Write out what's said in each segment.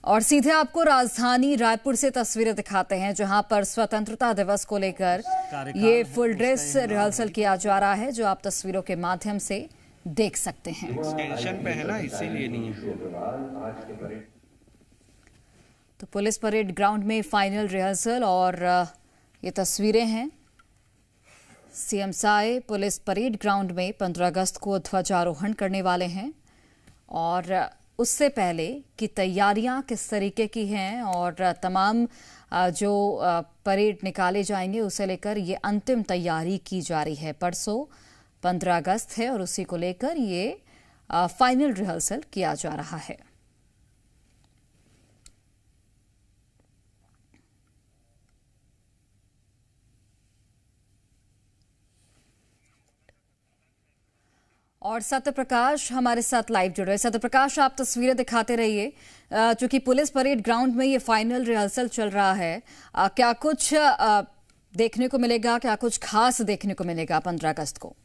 और सीधे आपको राजधानी रायपुर से तस्वीरें दिखाते हैं, जहां पर स्वतंत्रता दिवस को लेकर ये फुल ड्रेस रिहर्सल किया जा रहा है, जो आप तस्वीरों के माध्यम से देख सकते हैं। स्टेशन पे है ना, इसीलिए नहीं है। तो पुलिस परेड ग्राउंड में फाइनल रिहर्सल और ये तस्वीरें हैं। CM Sai police parade ground में 15 अगस्त को ध्वजारोहण करने वाले हैं और उससे पहले की तैयारियां किस तरीके की हैं और तमाम जो परेड निकाले जाएंगे उसे लेकर ये अंतिम तैयारी की जा रही है। परसों 15 अगस्त है और उसी को लेकर ये फाइनल रिहर्सल किया जा रहा है। और सत्यप्रकाश हमारे साथ लाइव जुड़ रहे हैं। सत्यप्रकाश, आप तस्वीरें दिखाते रहिए। चूंकि पुलिस परेड ग्राउंड में ये फाइनल रिहर्सल चल रहा है, क्या कुछ देखने को मिलेगा, क्या कुछ खास देखने को मिलेगा 15 अगस्त को?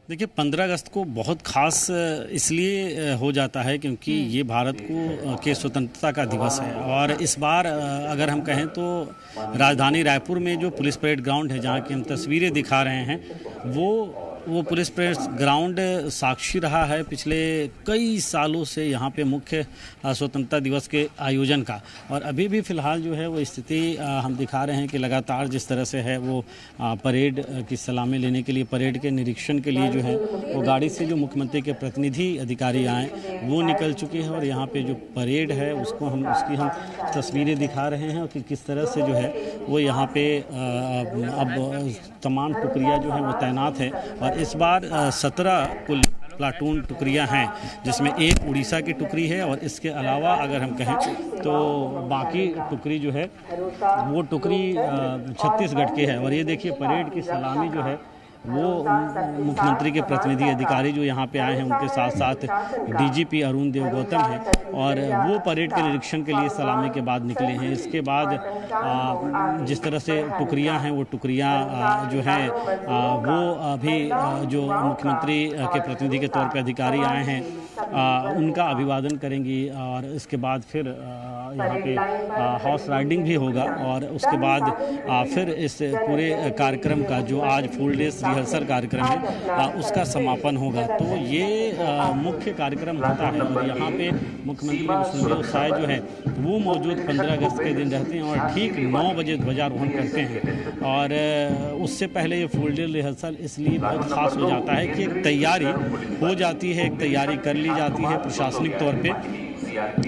देखिए, 15 अगस्त को बहुत खास इसलिए हो जाता है क्योंकि ये भारत के स्वतंत्रता का दिवस है। और इस बार अगर हम कहें तो राजधानी रायपुर में जो पुलिस परेड ग्राउंड है, जहाँ की हम तस्वीरें दिखा रहे हैं, वो पुलिस परेड ग्राउंड साक्षी रहा है पिछले कई सालों से यहाँ पे मुख्य स्वतंत्रता दिवस के आयोजन का। और अभी भी फ़िलहाल जो है वो स्थिति हम दिखा रहे हैं कि लगातार जिस तरह से है वो परेड की सलामी लेने के लिए, परेड के निरीक्षण के लिए जो है वो गाड़ी से जो मुख्यमंत्री के प्रतिनिधि अधिकारी आए वो निकल चुके हैं। और यहाँ पे जो परेड है उसकी हम तस्वीरें दिखा रहे हैं कि किस तरह से जो है वो यहाँ पे अब तमाम टुकड़ियाँ जो हैं वो तैनात है। और इस बार 17 कुल प्लाटून टुकड़ियाँ हैं, जिसमें एक उड़ीसा की टुकड़ी है और इसके अलावा अगर हम कहें तो बाकी टुकड़ी जो है वो टुकड़ी छत्तीसगढ़ की है। और ये देखिए, परेड की सलामी जो है वो मुख्यमंत्री के प्रतिनिधि अधिकारी जो यहाँ पे आए हैं, उनके साथ साथ डीजीपी अरुण देव गौतम हैं और वो परेड के निरीक्षण के लिए सलामी के बाद निकले हैं। इसके बाद जिस तरह से टुकड़ियाँ हैं वो टुकड़ियाँ जो हैं वो अभी जो मुख्यमंत्री के प्रतिनिधि के तौर पे अधिकारी आए हैं उनका अभिवादन करेंगी। और इसके बाद फिर यहाँ पे हॉर्स राइडिंग भी होगा और उसके बाद फिर इस पूरे कार्यक्रम का जो आज फुल ड्रेस रिहर्सल कार्यक्रम है उसका समापन होगा। तो ये मुख्य कार्यक्रम होता है और यहाँ पे मुख्यमंत्री विष्णुदेव साय जो है वो मौजूद 15 अगस्त के दिन रहते हैं और ठीक 9 बजे ध्वजारोहण करते हैं। और उससे पहले ये फुल ड्रेस रिहर्सल इसलिए बहुत खास हो जाता है कि एक तैयारी हो जाती है, एक तैयारी कर ली जाती है प्रशासनिक तौर पे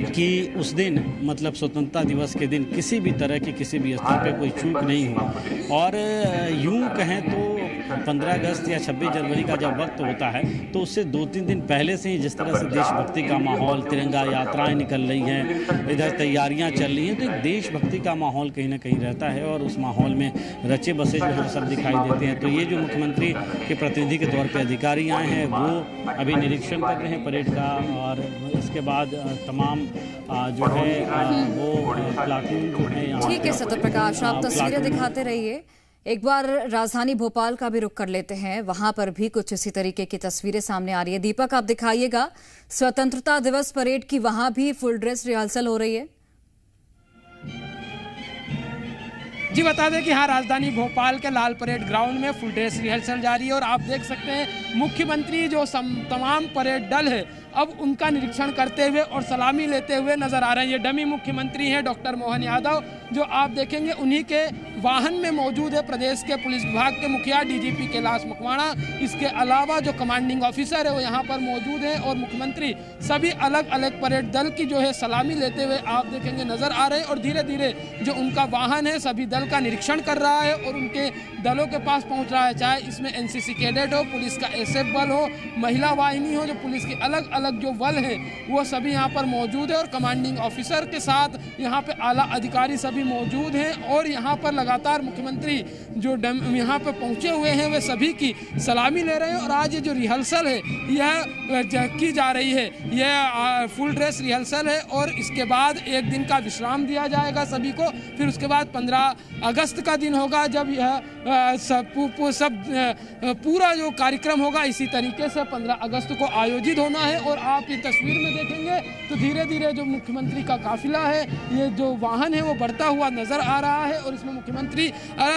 कि उस दिन मतलब स्वतंत्रता दिवस के दिन किसी भी तरह की किसी भी स्तर पे कोई चूक नहीं हो। और यूं कहें तो 15 अगस्त या 26 जनवरी का जब वक्त होता है तो उससे 2-3 दिन पहले से ही जिस तरह से देशभक्ति का माहौल, तिरंगा यात्राएं निकल रही हैं, इधर तैयारियां चल रही हैं, तो एक देशभक्ति का माहौल कहीं ना कहीं रहता है और उस माहौल में रचे बसे जो हम सब दिखाई देते हैं। तो ये जो मुख्यमंत्री के प्रतिनिधि के तौर पर अधिकारी आए हैं वो अभी निरीक्षण कर रहे हैं परेड का। और इसके बाद तमाम जो है वो प्लाटून जो है यहाँ। ठीक है सत्यप्रकाश, आप तस्वीरें दिखाते रहिए। एक बार राजधानी भोपाल का भी रुख कर लेते हैं, वहां पर भी कुछ इसी तरीके की तस्वीरें सामने आ रही है। दीपक, आप दिखाइएगा स्वतंत्रता दिवस परेड की, वहां भी फुल ड्रेस रिहर्सल हो रही है। जी बता दें कि हाँ, राजधानी भोपाल के लाल परेड ग्राउंड में फुल ड्रेस रिहर्सल जारी है और आप देख सकते हैं मुख्यमंत्री जो तमाम परेड दल है अब उनका निरीक्षण करते हुए और सलामी लेते हुए नजर आ रहे हैं। ये डमी मुख्यमंत्री हैं डॉक्टर मोहन यादव, जो आप देखेंगे उन्हीं के वाहन में मौजूद है प्रदेश के पुलिस विभाग के मुखिया डीजीपी कैलाश मकवाणा। इसके अलावा जो कमांडिंग ऑफिसर है वो यहाँ पर मौजूद है और मुख्यमंत्री सभी अलग अलग परेड दल की जो है सलामी लेते हुए आप देखेंगे नजर आ रहे हैं। और धीरे धीरे जो उनका वाहन है सभी दल का निरीक्षण कर रहा है और उनके दलों के पास पहुँच रहा है, चाहे इसमें एनसीसी कैडेट हो, पुलिस का एसएफ बल हो, महिला वाहिनी हो, जो पुलिस के अलग अलग जो बल है वो सभी यहाँ पर मौजूद है। और कमांडिंग ऑफिसर के साथ यहाँ पे आला अधिकारी सभी मौजूद हैं और यहाँ पर लगातार मुख्यमंत्री जो यहाँ पे पहुँचे हुए हैं वे सभी की सलामी ले रहे हैं। और आज ये जो रिहर्सल है यह की जा रही है, यह फुल ड्रेस रिहर्सल है और इसके बाद एक दिन का विश्राम दिया जाएगा सभी को। फिर उसके बाद 15 अगस्त का दिन होगा जब यह सब पूरा जो कार्यक्रम होगा इसी तरीके से 15 अगस्त को आयोजित होना है। और और आप ये तस्वीर में देखेंगे तो धीरे धीरे जो मुख्यमंत्री का काफिला है, ये जो वाहन है वो बढ़ता हुआ नजर आ रहा है और इसमें मुख्यमंत्री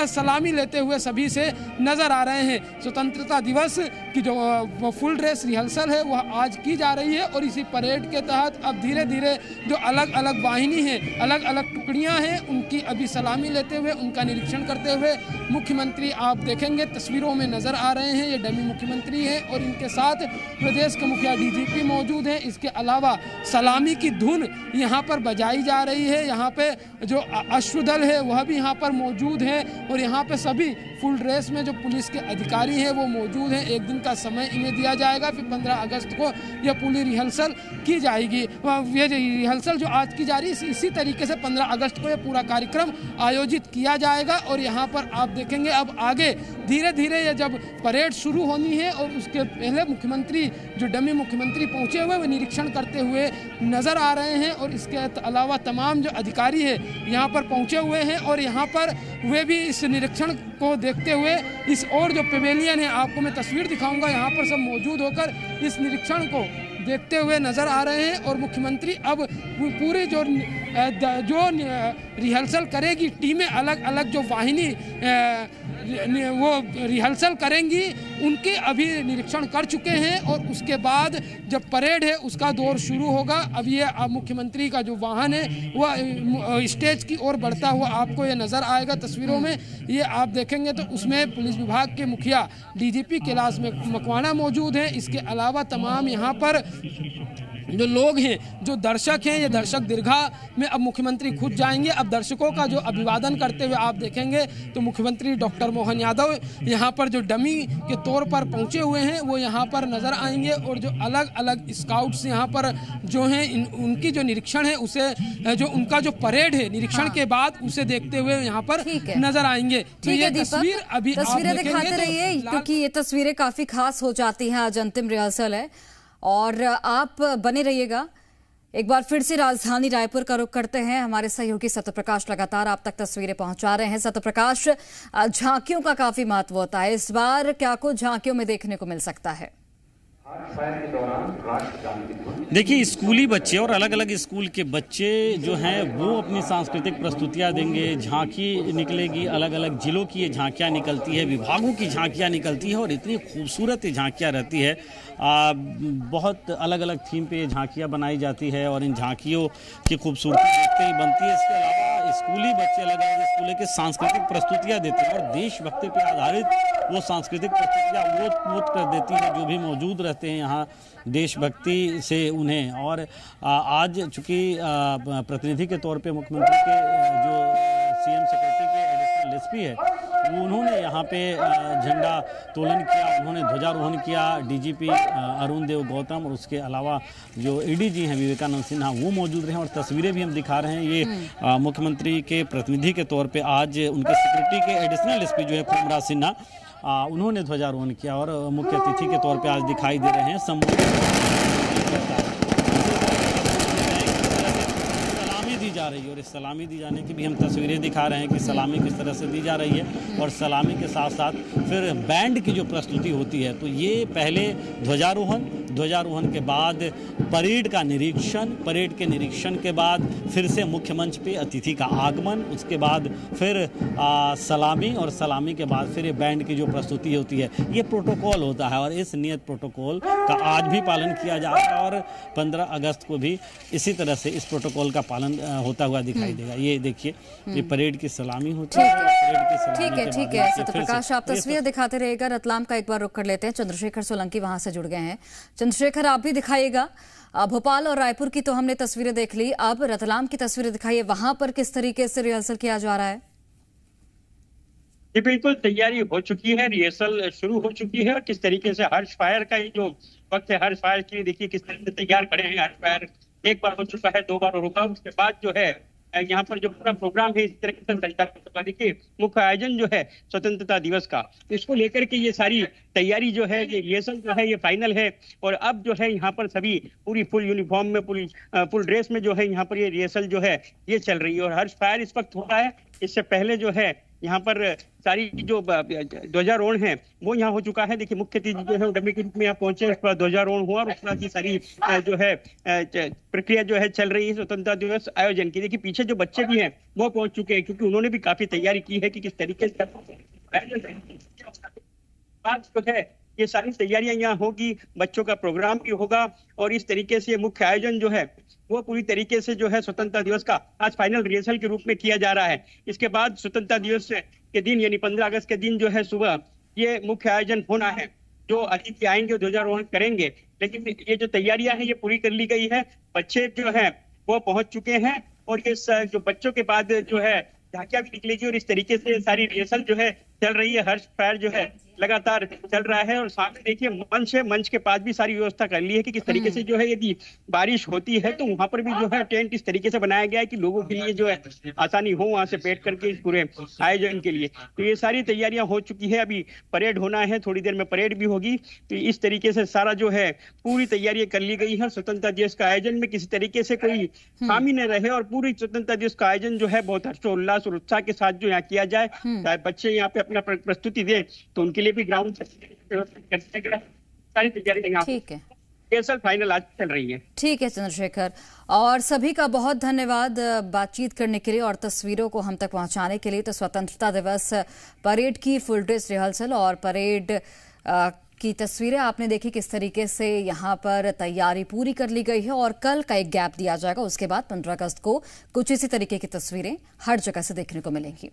सलामी लेते हुए सभी से नजर आ रहे हैं। स्वतंत्रता दिवस की जो फुल ड्रेस रिहर्सल है वह आज की जा रही है और इसी परेड के तहत अब धीरे धीरे जो अलग अलग वाहिनी है, अलग अलग टुकड़ियां हैं, उनकी अभी सलामी लेते हुए, उनका निरीक्षण करते हुए मुख्यमंत्री आप देखेंगे तस्वीरों में नजर आ रहे हैं। ये डमी मुख्यमंत्री हैं और इनके साथ प्रदेश के मुखिया डीजीपी मौजूद हैं। इसके अलावा सलामी की धुन यहाँ पर बजाई जा रही है। यहाँ पे जो अश्वदल है वह भी यहाँ पर मौजूद है और यहाँ पे सभी फुल ड्रेस में जो पुलिस के अधिकारी हैं वो मौजूद हैं। एक दिन का समय इन्हें दिया जाएगा, फिर 15 अगस्त को यह पूरी रिहर्सल की जाएगी। ये रिहर्सल जो आज की जा रही है इसी तरीके से 15 अगस्त को यह पूरा कार्यक्रम आयोजित किया जाएगा। और यहाँ पर आप देखेंगे अब आगे धीरे धीरे ये जब परेड शुरू होनी है और उसके पहले मुख्यमंत्री जो डमी मुख्यमंत्री पहुँचे हुए वो निरीक्षण करते हुए नजर आ रहे हैं और इसके अलावा तमाम जो अधिकारी है यहाँ पर पहुँचे हुए हैं और यहाँ पर वे भी इस निरीक्षण को देखते हुए इस और जो पेवेलियन है, आपको मैं तस्वीर दिखाऊंगा, यहाँ पर सब मौजूद होकर इस निरीक्षण को देखते हुए नजर आ रहे हैं। और मुख्यमंत्री अब पूरी जो रिहर्सल करेगी टीमें, अलग अलग जो वाहिनी वो रिहर्सल करेंगी, उनके अभी निरीक्षण कर चुके हैं और उसके बाद जब परेड है उसका दौर शुरू होगा। अब ये मुख्यमंत्री का जो वाहन है वह स्टेज की ओर बढ़ता हुआ आपको ये नज़र आएगा तस्वीरों में। ये आप देखेंगे तो उसमें पुलिस विभाग के मुखिया डीजीपी कैलाश मकवाना मौजूद हैं। इसके अलावा तमाम यहाँ पर जो लोग हैं, जो दर्शक हैं, ये दर्शक दीर्घा में अब मुख्यमंत्री खुद जाएंगे। अब दर्शकों का जो अभिवादन करते हुए आप देखेंगे तो मुख्यमंत्री डॉक्टर मोहन यादव यहाँ पर जो डमी के तौर पर पहुँचे हुए हैं वो यहाँ पर नज़र आएंगे और जो अलग अलग स्काउट्स यहाँ पर जो हैं उनकी जो निरीक्षण है उसे जो उनका जो परेड है निरीक्षण के बाद उसे देखते हुए यहाँ पर नजर आएंगे। तो ये तस्वीर अभी तस्वीरें दिखाते रहिए क्योंकि ये तस्वीरें काफी खास हो जाती हैं। आज अंतिम रिहर्सल है और आप बने रहिएगा। एक बार फिर से राजधानी रायपुर का रुख करते हैं। हमारे सहयोगी सत्यप्रकाश लगातार आप तक तस्वीरें पहुंचा रहे हैं। सत्यप्रकाश, झांकियों का काफी महत्व होता है, इस बार क्या कुछ झांकियों में देखने को मिल सकता है? देखिए, स्कूली बच्चे और अलग अलग स्कूल के बच्चे जो हैं वो अपनी सांस्कृतिक प्रस्तुतियां देंगे। झांकी निकलेगी, अलग अलग जिलों की ये झांकियां निकलती है, विभागों की झांकियां निकलती है और इतनी खूबसूरत ये झांकियां रहती है। बहुत अलग अलग थीम पे ये झांकियां बनाई जाती है और इन झांकियों की खूबसूरती देखते ही बनती है। इसके अलावा स्कूली बच्चे अलग अलग स्कूलों के सांस्कृतिक प्रस्तुतियां देते हैं और देशभक्ति पर आधारित वो सांस्कृतिक प्रस्तुतियां ओत कर देती है जो भी मौजूद रहते हैं यहाँ देशभक्ति से उन्हें। और आज चूंकि प्रतिनिधि के तौर पे मुख्यमंत्री के जो सीएम सेक्रेटरी के एडिशनल एसपी है उन्होंने यहाँ पे झंडा तोलन किया, उन्होंने ध्वजारोहण किया। डीजीपी अरुण देव गौतम और उसके अलावा जो एडीजी हैं विवेकानंद सिन्हा वो मौजूद रहे और तस्वीरें भी हम दिखा रहे हैं। ये मुख्यमंत्री के प्रतिनिधि के तौर पे आज उनके सेक्रेटरी के एडिशनल एसपी जो है कुमरा सिन्हा उन्होंने ध्वजारोहण किया और मुख्य अतिथि के तौर पे आज दिखाई दे रहे हैं। सलामी दी जा रही है और इस सलामी दी जाने की भी हम तस्वीरें दिखा रहे हैं कि सलामी किस तरह से दी जा रही है और सलामी के साथ साथ फिर बैंड की जो प्रस्तुति होती है। तो ये पहले ध्वजारोहण के बाद परेड का निरीक्षण, परेड के निरीक्षण के बाद फिर से मुख्य मंच पे अतिथि का आगमन, उसके बाद फिर सलामी और सलामी के बाद फिर ये बैंड की जो प्रस्तुति होती है। ये प्रोटोकॉल होता है और इस नियत प्रोटोकॉल का आज भी पालन किया जा रहा है और 15 अगस्त को भी इसी तरह से इस प्रोटोकॉल का पालन होता हुआ दिखाई देगा। ये देखिए, ये परेड की सलामी होती है। ठीक है सत्यप्रकाश, आप तस्वीर दिखाते रहेगा। रतलाम का एक बार रुक कर लेते हैं। चंद्रशेखर सोलंकी वहां से जुड़ गए हैं। चंद्रशेखर, आप भी दिखाइएगा। भोपाल और रायपुर की तो हमने तस्वीरें देख ली, अब रतलाम की तस्वीरें दिखाइए। वहां पर किस तरीके से रिहर्सल किया जा रहा है? जी बिल्कुल, तैयारी हो चुकी है, रिहर्सल शुरू हो चुकी है और किस तरीके से हर्ष फायर का जो वक्त है, हर्ष फायर के लिए देखिए किस तरह से तैयार खड़े हैं। हर्ष फायर एक बार हो चुका है, 2 बार होगा, उसके बाद जो है यहाँ पर जो पूरा प्रोग्राम है इस तरीके से चलता है। देखिए, मुख्य आयोजन जो है स्वतंत्रता दिवस का, इसको लेकर के ये सारी तैयारी जो है, ये रिहर्सल जो है ये फाइनल है और अब जो है यहाँ पर सभी पूरी फुल यूनिफॉर्म में, फुल ड्रेस में जो है यहाँ पर ये रिहर्सल जो है ये चल रही है और हर्ष फायर इस वक्त हो रहा है। इससे पहले जो है यहाँ पर सारी जो ध्वजारोहण है वो यहाँ हो चुका है। देखिए मुख्य अतिथि जो है डमी के रूप में यहाँ पहुंचे, उसके बाद ध्वजारोहण हुआ और उसके बाद की सारी जो है प्रक्रिया जो है चल रही है स्वतंत्रता दिवस आयोजन की। देखिए पीछे जो बच्चे भी हैं वो पहुंच चुके हैं, क्योंकि उन्होंने भी काफी तैयारी की है कि किस तरीके से जो है ये सारी तैयारियां यहाँ होगी, बच्चों का प्रोग्राम भी होगा और इस तरीके से मुख्य आयोजन जो है वो पूरी तरीके से जो है स्वतंत्रता दिवस का आज फाइनल रिहर्सल के रूप में किया जा रहा है। इसके बाद स्वतंत्रता दिवस के दिन यानी 15 अगस्त के दिन जो है सुबह ये मुख्य आयोजन होना है। जो अतिथि आएंगे ध्वजारोहण करेंगे, लेकिन ये जो तैयारियां हैं ये पूरी कर ली गई है। बच्चे जो है वो पहुंच चुके हैं और ये जो बच्चों के बाद जो है झांकियां भी निकलेगी और इस तरीके से सारी रिहर्सल जो है चल रही है। हर्ष फायर जो है लगातार चल रहा है और सामने देखिए मंच है, मंच के पास भी सारी व्यवस्था कर ली है कि किस तरीके से जो है यदि बारिश होती है तो वहां पर भी जो है टेंट इस तरीके से बनाया गया है कि लोगों के लिए जो है आसानी हो वहां से बैठ करके इस पूरे आयोजन के लिए। तो ये सारी तैयारियां हो चुकी है, अभी परेड होना है, थोड़ी देर में परेड भी होगी। तो इस तरीके से सारा जो है पूरी तैयारियां कर ली गई है। स्वतंत्रता दिवस का आयोजन में किसी तरीके से कोई खामी न रहे और पूरी स्वतंत्रता दिवस का आयोजन जो है बहुत हर्षोल्लास और उत्साह के साथ जो यहाँ किया जाए। चाहे बच्चे यहाँ पे अपना प्रस्तुति दे तो उनके लिए भी ग्राउंड सारी तैयारी ठीक है, रिहर्सल फाइनल आज चल रही है। ठीक है चंद्रशेखर, और सभी का बहुत धन्यवाद बातचीत करने के लिए और तस्वीरों को हम तक पहुंचाने के लिए। तो स्वतंत्रता दिवस परेड की फुल ड्रेस रिहर्सल और परेड की तस्वीरें आपने देखी किस तरीके से यहाँ पर तैयारी पूरी कर ली गई है और कल का एक गैप दिया जाएगा। उसके बाद 15 अगस्त को कुछ इसी तरीके की तस्वीरें हर जगह से देखने को मिलेंगी।